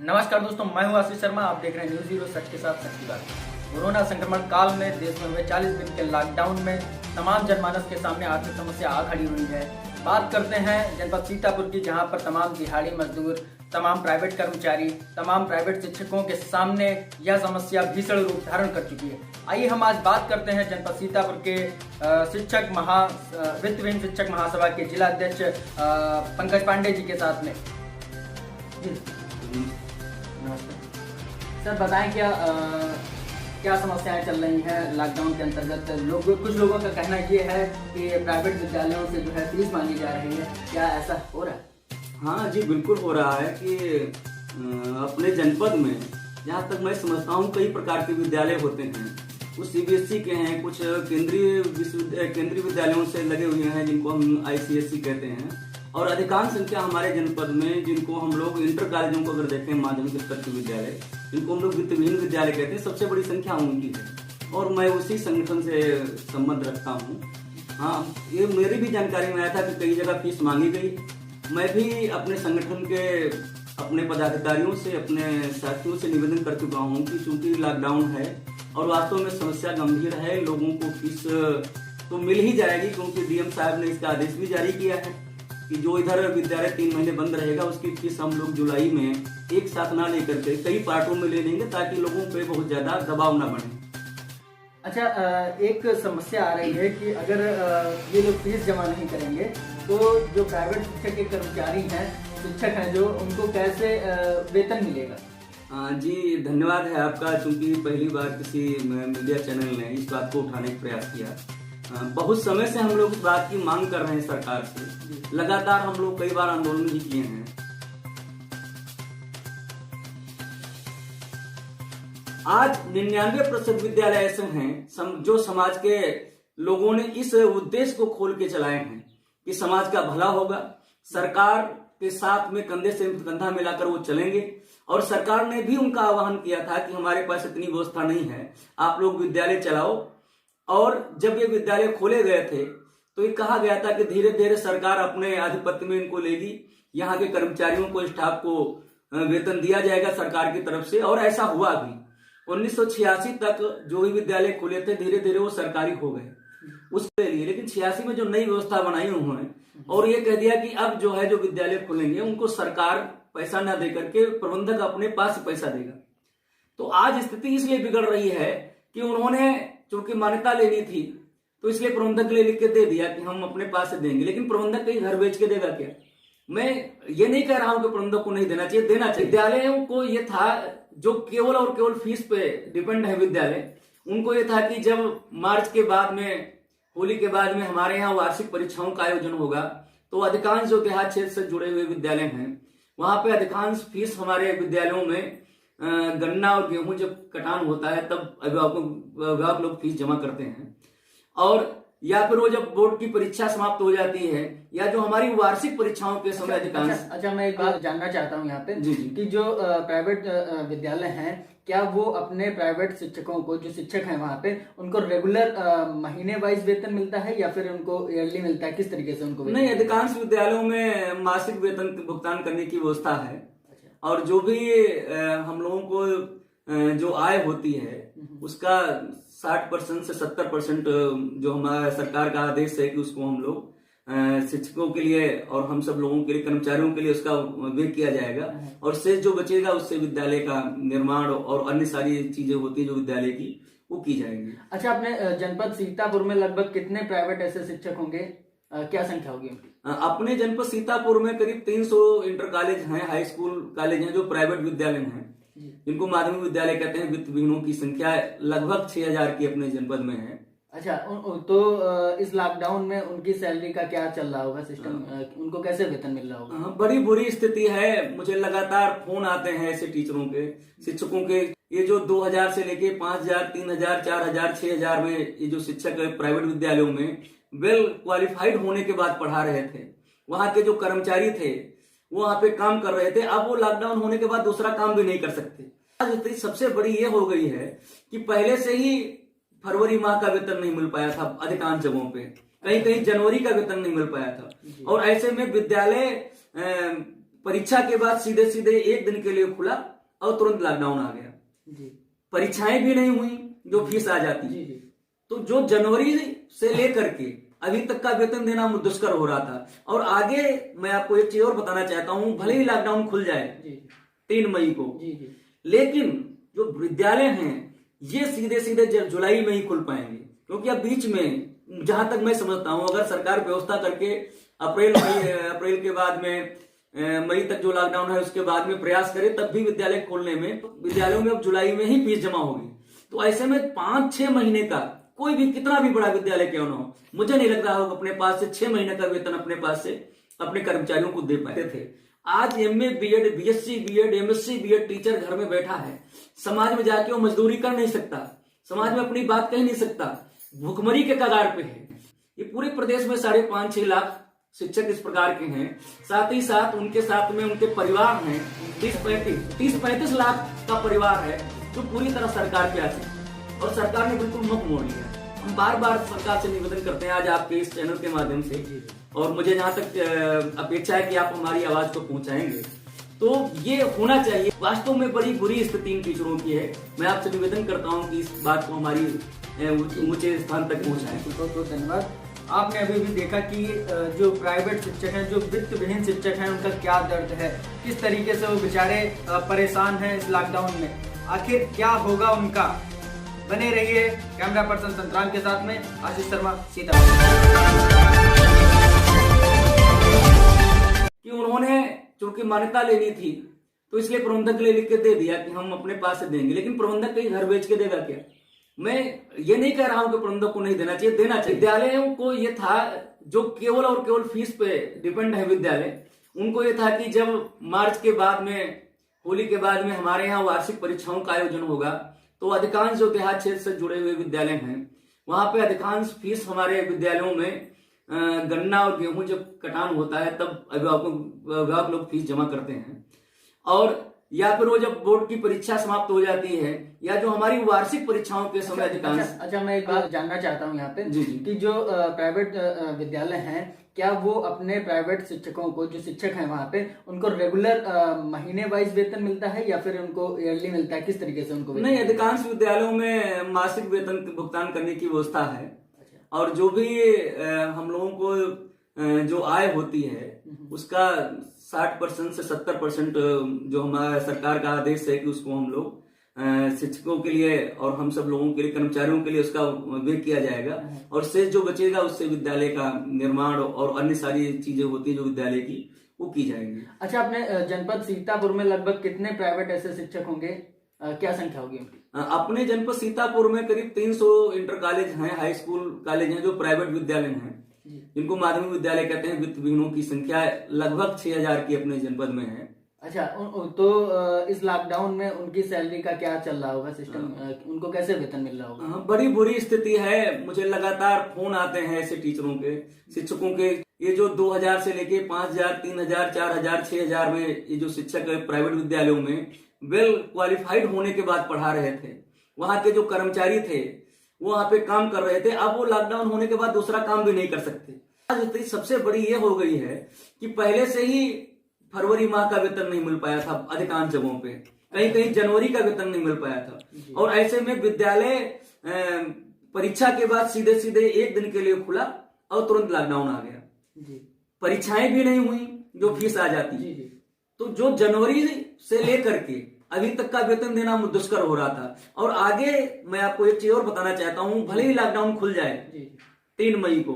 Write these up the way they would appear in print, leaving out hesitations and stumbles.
नमस्कार दोस्तों, मैं हूं आशीष शर्मा। आप देख रहे हैं न्यूज़ 0 सच के साथ सच की बात। कोरोना संक्रमण काल में देश में हुए 40 दिन के लॉकडाउन में तमाम जनमानस के सामने आर्थिक समस्या आ खड़ी हुई है। बात करते हैं जनपद सीतापुर की, जहां पर तमाम दिहाड़ी मजदूर, तमाम प्राइवेट कर्मचारी, तमाम प्राइवेट शिक्षकों के सामने यह समस्या भीषण रूप धारण कर चुकी है। आइए हम आज बात करते हैं जनपद सीतापुर के वित्त विहीन शिक्षक महासभा के जिला अध्यक्ष पंकज पांडे जी के साथ में। नमस्ते सर, बताएं क्या समस्याएं चल रही हैं लॉकडाउन के अंतर्गत। कुछ लोगों का कहना ये है कि प्राइवेट विद्यालयों से जो है फीस मांगी जा रही है, क्या ऐसा हो रहा है? हाँ जी, बिल्कुल हो रहा है कि अपने जनपद में जहाँ तक मैं समझता हूँ कई प्रकार के विद्यालय होते हैं। कुछ सीबीएसई के हैं, कुछ केंद्रीय विद्यालयों से लगे हुए हैं जिनको हम आईसीएसई कहते हैं, और अधिकांश संख्या हमारे जनपद में जिनको हम लोग इंटर कॉलेजों को अगर देखें, माध्यमिक स्तर के विद्यालय जिनको हम लोग वित्त विहीन विद्यालय कहते हैं, सबसे बड़ी संख्या उनकी है और मैं उसी संगठन से संबंध रखता हूँ। हाँ, ये मेरी भी जानकारी में आया था कि कई जगह फीस मांगी गई। मैं भी अपने संगठन के अपने पदाधिकारियों से, अपने साथियों से निवेदन कर चुका हूँ कि चूंकि लॉकडाउन है और वास्तव में समस्या गंभीर है, लोगों को फीस तो मिल ही जाएगी, क्योंकि डीएम साहब ने इसका आदेश भी जारी किया है कि जो इधर विद्यालय 3 महीने बंद रहेगा उसकी फीस हम लोग जुलाई में एक साथ ना लेकर के कई पार्टों में ले लेंगे, ताकि लोगों पे बहुत ज्यादा दबाव ना बने। अच्छा, एक समस्या आ रही है कि अगर ये लोग फीस जमा नहीं करेंगे तो जो प्राइवेट शिक्षक के कर्मचारी हैं, शिक्षक हैं जो, उनको कैसे वेतन मिलेगा? जी धन्यवाद है आपका, चूंकि पहली बार किसी मीडिया चैनल ने इस बात को उठाने का प्रयास किया। बहुत समय से हम लोग इस बात की मांग कर रहे हैं सरकार से, लगातार हम लोग कई बार आंदोलन भी किए हैं। आज 99% विद्यालय ऐसे हैं जो समाज के लोगों ने इस उद्देश्य को खोल के चलाए हैं कि समाज का भला होगा, सरकार के साथ में कंधे से कंधा मिलाकर वो चलेंगे। और सरकार ने भी उनका आह्वान किया था कि हमारे पास इतनी व्यवस्था नहीं है, आप लोग विद्यालय चलाओ। और जब ये विद्यालय खोले गए थे तो ये कहा गया था कि धीरे धीरे सरकार अपने आधिपत्य में इनको लेगी, यहाँ के कर्मचारियों को, स्टाफ को वेतन दिया जाएगा सरकार की तरफ से, और ऐसा हुआ भी। 1986 तक जो भी विद्यालय खुले थे धीरे धीरे वो सरकारी हो गए उसके लिए, लेकिन 86 में जो नई व्यवस्था बनाई उन्होंने और ये कह दिया कि अब जो है जो विद्यालय खुलेंगे उनको सरकार पैसा ना दे करके प्रबंधक अपने पास पैसा देगा। तो आज स्थिति इसलिए बिगड़ रही है कि उन्होंने चूंकि मान्यता लेनी थी तो इसलिए प्रबंधक ले लिख के दे दिया कि हम अपने पास से देंगे, लेकिन प्रबंधक कहीं घर बेच के देगा क्या? मैं ये नहीं कह रहा हूं कि प्रबंधक को नहीं देना चाहिए, देना चाहिए। विद्यालयों को ये था, जो केवल और केवल फीस पे डिपेंड है विद्यालय, उनको ये था कि जब मार्च के बाद में, होली के बाद में हमारे यहाँ वार्षिक परीक्षाओं का आयोजन होगा तो अधिकांश जो देहात क्षेत्र से जुड़े हुए विद्यालय हैं वहां पे अधिकांश फीस हमारे विद्यालयों में गन्ना और गेहूं जब कटान होता है तब अभिभावक लोग फीस जमा करते हैं, और या फिर वो जब बोर्ड की परीक्षा समाप्त हो जाती है या जो हमारी वार्षिक परीक्षाओं के समय अधिकांश। अच्छा, मैं एक बात जानना चाहता हूँ यहाँ पे जी कि जो प्राइवेट विद्यालय हैं, क्या वो अपने प्राइवेट शिक्षकों को, जो शिक्षक हैं वहाँ पे, उनको रेगुलर महीने वाइज वेतन मिलता है या फिर उनको ईयरली मिलता है? किस तरीके से उनको वेतन? नहीं, अधिकांश विद्यालयों में मासिक वेतन भुगतान करने की व्यवस्था है, और जो भी हम लोगों को जो आय होती है उसका 60% से 70% जो हमारा सरकार का आदेश है कि उसको हम लोग शिक्षकों के लिए और हम सब लोगों के लिए, कर्मचारियों के लिए उसका व्यय किया जाएगा, और शेष जो बचेगा उससे विद्यालय का निर्माण और अन्य सारी चीजें होती है जो विद्यालय की, वो की जाएंगी। अच्छा, अपने जनपद सीतापुर में लगभग कितने प्राइवेट ऐसे शिक्षक होंगे, क्या संख्या होगी उनकी? अपने जनपद सीतापुर में करीब 300 इंटर कॉलेज हैं, हाई स्कूल कॉलेज हैं जो प्राइवेट विद्यालय हैं, जिनको माध्यमिक विद्यालय कहते हैं। वित्त विहीनों की संख्या लगभग 6000 की अपने जनपद में है। अच्छा, तो इस लॉकडाउन में उनकी सैलरी का क्या चल रहा होगा सिस्टम? उनको कैसे वेतन मिल रहा होगा? बड़ी बुरी स्थिति है। मुझे लगातार फोन आते हैं ऐसे टीचरों के, शिक्षकों के, ये जो 2000 से लेके 5000, 3000, 4000, 6000 में ये जो शिक्षक प्राइवेट विद्यालयों में वेल क्वालिफाइड होने के बाद पढ़ा रहे थे, वहां के जो कर्मचारी थे वो वहां पे काम कर रहे थे, अब वो लॉकडाउन होने के बाद दूसरा काम भी नहीं कर सकते। आज स्थिति सबसे बड़ी ये हो गई है कि पहले से ही फरवरी माह का वेतन नहीं मिल पाया था अधिकांश जगहों पे, कहीं कहीं जनवरी का वेतन नहीं मिल पाया था, और ऐसे में विद्यालय परीक्षा के बाद सीधे सीधे एक दिन के लिए खुला और तुरंत लॉकडाउन आ गया जी। परीक्षाएं भी नहीं हुई जो फीस आ जाती जी जी। तो जो जनवरी से लेकर के अभी तक का वेतन देना दुष्कर हो रहा था। और आगे मैं आपको एक चीज और बताना चाहता हूं, भले ही लॉकडाउन खुल जाए 3 मई को, लेकिन जो विद्यालय हैं ये सीधे सीधे जुलाई में ही खुल पाएंगे, क्योंकि अब बीच में जहां तक मैं समझता हूं अगर सरकार व्यवस्था करके अप्रैल के बाद में मई तक जो लॉकडाउन है उसके बाद में प्रयास करे तब भी विद्यालय खोलने में, तो विद्यालयों में अब जुलाई में ही फीस जमा होगी। तो ऐसे में 5-6 महीने का कोई भी कितना भी बड़ा विद्यालय क्यों ना हो, मुझे नहीं लग रहा होगा अपने पास से 6 महीने का वेतन अपने पास से अपने कर्मचारियों को दे पाते थे। आज MA BEd, BSc BEd, MSc BEd teacher घर में बैठा है, समाज में जाके वो मजदूरी कर नहीं सकता, समाज में अपनी बात कह नहीं सकता, भुखमरी के कगार पे है। ये पूरे प्रदेश में 5.5-6 लाख शिक्षक इस प्रकार के हैं, साथ ही साथ उनके साथ में उनके परिवार हैं 30-35 लाख का परिवार है जो पूरी तरह सरकार पे आश्रित है और सरकार ने बिल्कुल मुख मोड़ लिया। हम बार बार सरकार से निवेदन करते हैं आज आपके इस चैनल के माध्यम से, और मुझे जहां तक अपेक्षा है कि आप हमारी आवाज को पहुंचाएंगे, तो ये होना चाहिए। वास्तव में बड़ी बुरी स्थिति इन टीचरों की है। मैं आपसे निवेदन करता हूं कि इस बात को हमारी ऊंचे स्थान तक पहुंचाएं। बहुत बहुत धन्यवाद। आपने अभी भी देखा कि जो प्राइवेट शिक्षक हैं, जो वित्त विहीन शिक्षक हैं, उनका क्या दर्द है, किस तरीके से वो बेचारे परेशान हैं इस लॉकडाउन में, आखिर क्या होगा उनका। बने रहिए कैमरा पर्सन संतराम के साथ में, आशीष शर्मा, सीतापुर। कि उन्होंने चूंकि मान्यता लेनी थी तो इसलिए प्रबंधक ले लिख के दे दिया कि हम अपने पास से देंगे, लेकिन प्रबंधक कहीं घर बेच के देगा क्या? मैं ये नहीं कह रहा हूं कि प्रबंधक को नहीं देना चाहिए, देना चाहिए। विद्यालयों को ये था, जो केवल और केवल फीस पे डिपेंड है विद्यालय, उनको ये था कि जब मार्च के बाद में, होली के बाद में हमारे यहाँ वार्षिक परीक्षाओं का आयोजन होगा, तो अधिकांश जो देहात क्षेत्र से जुड़े हुए विद्यालय हैं वहां पे अधिकांश फीस हमारे विद्यालयों में गन्ना और गेहूं जब कटान होता है तब अभिभावक लोग फीस जमा करते हैं, और या फिर वो जब बोर्ड की परीक्षा समाप्त हो जाती है या जो हमारी वार्षिक परीक्षाओं के समय अधिकांश। अच्छा, मैं एक बात जानना चाहता हूँ यहाँ पे जी कि जो प्राइवेट विद्यालय हैं, क्या वो अपने प्राइवेट शिक्षकों को, जो शिक्षक हैं वहाँ पे, उनको रेगुलर महीने वाइज वेतन मिलता है या फिर उनको ईयरली मिलता है? किस तरीके से उनको वेतन? नहीं, अधिकांश विद्यालयों में मासिक वेतन भुगतान करने की व्यवस्था है, और जो भी हम लोगों को जो आय होती है उसका 60% से 70% जो हमारा सरकार का आदेश है कि उसको हम लोग शिक्षकों के लिए और हम सब लोगों के लिए, कर्मचारियों के लिए उसका व्यय किया जाएगा, और शेष जो बचेगा उससे विद्यालय का निर्माण और अन्य सारी चीजें होती है जो विद्यालय की, वो की जाएंगी। अच्छा, अपने जनपद सीतापुर में लगभग कितने प्राइवेट ऐसे शिक्षक होंगे, क्या संख्या होगी उनकी? अपने जनपद सीतापुर में करीब 300 इंटर कॉलेज हैं, हाई स्कूल कॉलेज हैं जो प्राइवेट विद्यालय हैं, जिनको माध्यमिक विद्यालय कहते हैं। वित्त विहीनों की संख्या लगभग 6000 की अपने जनपद में है। अच्छा, तो इस लॉकडाउन में उनकी सैलरी का क्या चल रहा होगा सिस्टम, उनको कैसे वेतन मिल रहा होगा? बड़ी बुरी स्थिति है। मुझे लगातार फोन आते हैं ऐसे टीचरों के, शिक्षकों के, ये जो 2000 से लेके 5000, 3000, 4000, 6000 में ये जो शिक्षक प्राइवेट विद्यालयों में वेल क्वालिफाइड होने के बाद पढ़ा रहे थे, वहां के जो कर्मचारी थे वो वहां पे काम कर रहे थे, अब वो लॉकडाउन होने के बाद दूसरा काम भी नहीं कर सकते। आज स्थिति सबसे बड़ी ये हो गई है कि पहले से ही फरवरी माह का वेतन नहीं मिल पाया था अधिकांश जगहों पे, कहीं कहीं जनवरी का वेतन नहीं मिल पाया था, और ऐसे में विद्यालय परीक्षा के बाद सीधे सीधे एक दिन के लिए खुला और तुरंत लॉकडाउन आ गया। परीक्षाएं भी नहीं हुई जो फीस आ जाती, तो जो जनवरी से लेकर के अभी तक का वेतन देना दुष्कर हो रहा था। और आगे मैं आपको एक चीज और बताना चाहता हूं, भले ही लॉकडाउन खुल जाए 3 मई को,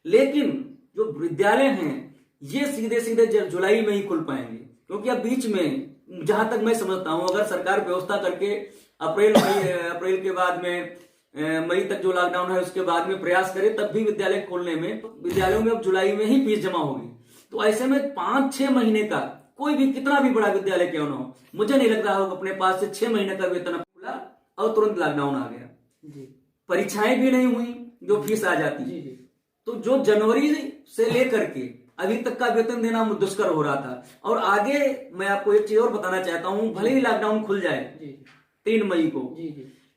लेकिन जो विद्यालय हैं ये सीधे सीधे जुलाई में ही खुल पाएंगे, क्योंकि अब बीच में जहां तक मैं समझता हूं अगर सरकार व्यवस्था करके अप्रैल के बाद में मई तक जो लॉकडाउन है उसके बाद में प्रयास करे तब भी विद्यालय खोलने में, तो विद्यालयों में अब जुलाई में ही फीस जमा होगी। तो ऐसे में 5-6 महीने का कोई भी कितना भी बड़ा विद्यालय क्यों ना हो, मुझे नहीं लग रहा होगा अपने पास से 6 महीने का वेतन खुला और तुरंत लॉकडाउन आ गया। परीक्षाएं भी नहीं हुई जो फीस आ जाती, तो जो जनवरी से लेकर के अभी तक का वेतन देना दुष्कर हो रहा था। और आगे मैं आपको एक चीज और बताना चाहता हूं, भले ही लॉकडाउन खुल जाए 3 मई को,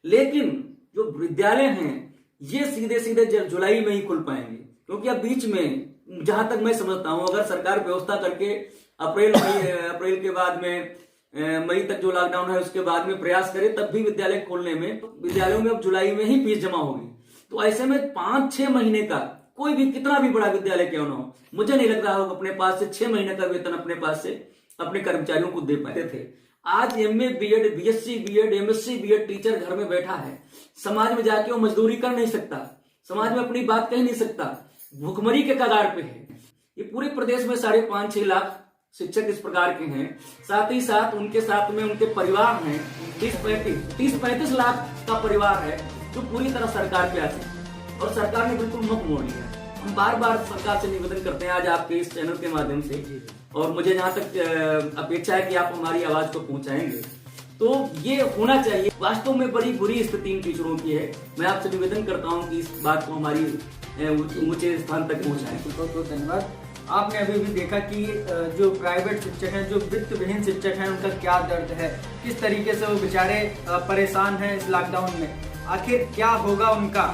लेकिन जो विद्यालय हैं ये सीधे सीधे जुलाई में ही खुल पाएंगे, क्योंकि अब बीच में जहां तक मैं समझता हूं अगर सरकार व्यवस्था करके अप्रैल के बाद में मई तक जो लॉकडाउन है उसके बाद में प्रयास करे, तब भी विद्यालय खोलने में, विद्यालयों में अब जुलाई में ही फीस जमा होगी। तो ऐसे में 5-6 महीने का कोई भी कितना भी बड़ा विद्यालय क्यों ना हो, मुझे नहीं लग रहा होगा अपने पास से 6 महीने का वेतन अपने पास से अपने कर्मचारियों को दे पाते थे। आज MA BEd, BSc BEd, MSc BEd teacher घर में बैठा है, समाज में जाके वो मजदूरी कर नहीं सकता, समाज में अपनी बात कह नहीं सकता, भुखमरी के कगार पे है। ये पूरे प्रदेश में 5.5-6 लाख शिक्षक इस प्रकार के हैं। साथ ही साथ उनके साथ में उनके परिवार हैं, 30-35 लाख का परिवार है जो पूरी तरह सरकार पे आश्रित है और सरकार ने बिल्कुल मुख मोड़ लिया। हम बार बार सरकार से निवेदन करते हैं आज आपके इस चैनल के माध्यम से, और मुझे जहां तक अपेक्षा है कि आप हमारी आवाज को पहुंचाएंगे, तो ये होना चाहिए। वास्तव में बड़ी बुरी स्थिति इन टीचरों की है। मैं आपसे निवेदन करता हूं कि इस बात को हमारी ऊंचे स्थान तक पहुंचाएं। बहुत बहुत धन्यवाद। आपने अभी भी देखा कि जो प्राइवेट शिक्षक हैं, जो वित्त विहीन शिक्षक हैं, उनका क्या दर्द है, किस तरीके से वो बेचारे परेशान हैं इस लॉकडाउन में। आखिर क्या होगा उनका।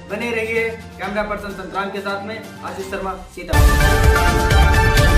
बने रहिए कैमरा पर्सन संतराम के साथ में। आशीष शर्मा, सीतापुर।